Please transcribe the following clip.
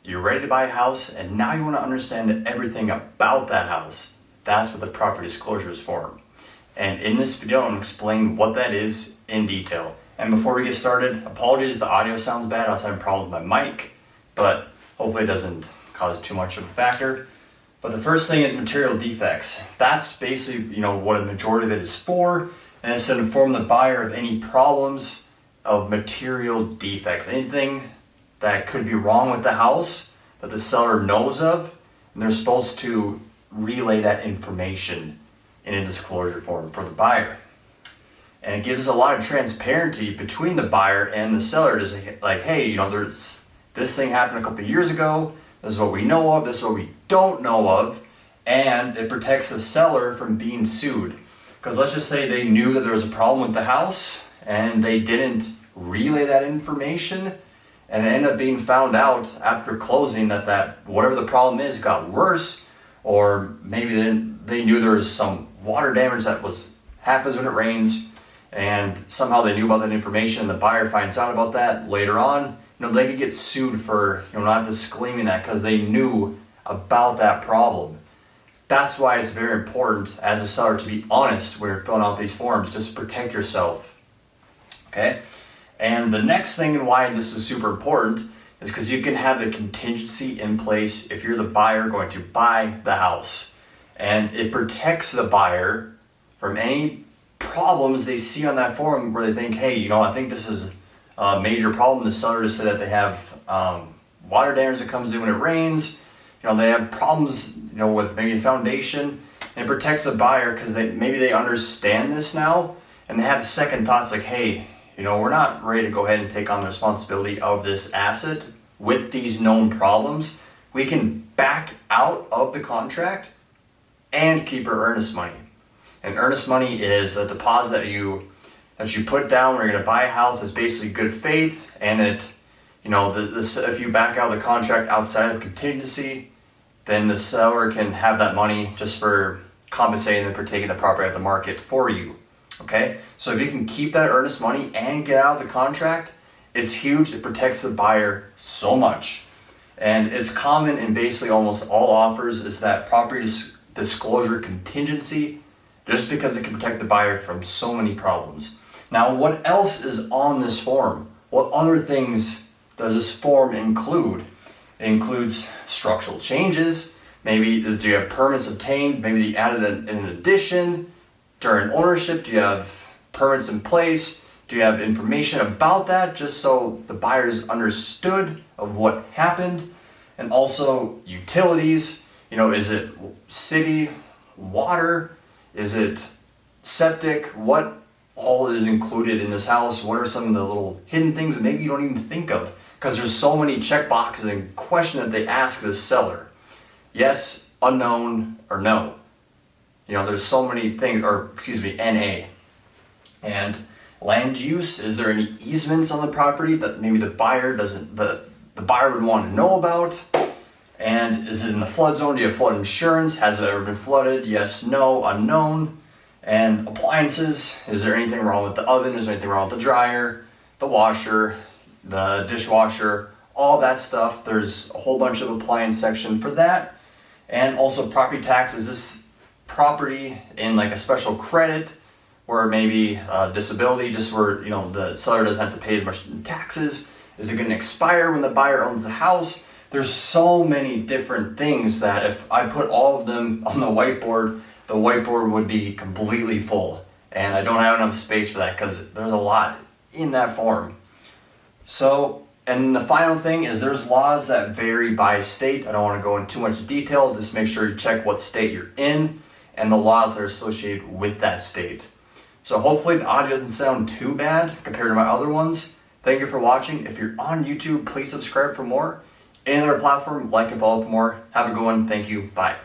you're ready to buy a house and now you want to understand everything about that house. That's what the property disclosure is for. And in this video, I'm going to explain what that is in detail. And before we get started, apologies if the audio sounds bad. I was having problems with my mic, but hopefully it doesn't cause too much of a factor. But the first thing is material defects. That's basically, what a majority of it is for, and it's to inform the buyer of any problems of material defects, anything that could be wrong with the house that the seller knows of, and they're supposed to relay that information in a disclosure form for the buyer. And it gives a lot of transparency between the buyer and the seller to say, like, hey, there's this thing happened a couple of years ago. This is what we know of. This is what we don't know of. And it protects the seller from being sued. Because let's just say they knew that there was a problem with the house and they didn't relay that information, and it ended up being found out after closing that whatever the problem is got worse, or maybe they knew there was some water damage that happens when it rains, and somehow they knew about that information and the buyer finds out about that later on. They could get sued for not disclaiming that because they knew about that problem. That's why it's very important as a seller to be honest when you're filling out these forms, just to protect yourself. Okay? And the next thing and why this is super important is because you can have the contingency in place if you're the buyer going to buy the house. And it protects the buyer from any problems they see on that form where they think, hey, I think this is a major problem. The seller just said that they have water damage that comes in when it rains. They have problems, with maybe the foundation. And it protects the buyer because maybe they understand this now and they have second thoughts like, hey, we're not ready to go ahead and take on the responsibility of this asset with these known problems. We can back out of the contract and keep our earnest money. And earnest money is a deposit that you put down when you're going to buy a house. It's basically good faith, and if you back out of the contract outside of contingency, then the seller can have that money just for compensating them for taking the property out of the market for you. Okay, so if you can keep that earnest money and get out of the contract, it's huge. It protects the buyer so much. And it's common in basically almost all offers is that property disclosure contingency, just because it can protect the buyer from so many problems. Now, what else is on this form? What other things does this form include? It includes structural changes. Maybe do you have permits obtained? Maybe you added an addition during ownership. Do you have permits in place? Do you have information about that just so the buyers understood of what happened? And also utilities, is it city water? Is it septic? What all is included in this house? What are some of the little hidden things that maybe you don't even think of? Because there's so many check boxes and questions that they ask the seller. Yes, unknown, or no. There's so many things, NA. And land use, is there any easements on the property that maybe the buyer would want to know about? And is it in the flood zone? Do you have flood insurance? Has it ever been flooded? Yes, no, unknown. And appliances, is there anything wrong with the oven? Is there anything wrong with the dryer, the washer, the dishwasher, all that stuff? There's a whole bunch of appliance section for that. And also property tax, is this property in like a special credit where maybe disability, just where the seller doesn't have to pay as much in taxes? Is it going to expire when the buyer owns the house? There's so many different things that if I put all of them on the whiteboard would be completely full, and I don't have enough space for that because there's a lot in that form. So, and the final thing is there's laws that vary by state. I don't want to go into too much detail. Just make sure you check what state you're in and the laws that are associated with that state. So hopefully the audio doesn't sound too bad compared to my other ones. Thank you for watching. If you're on YouTube, please subscribe for more. Any other platform, like and follow for more. Have a good one. Thank you. Bye.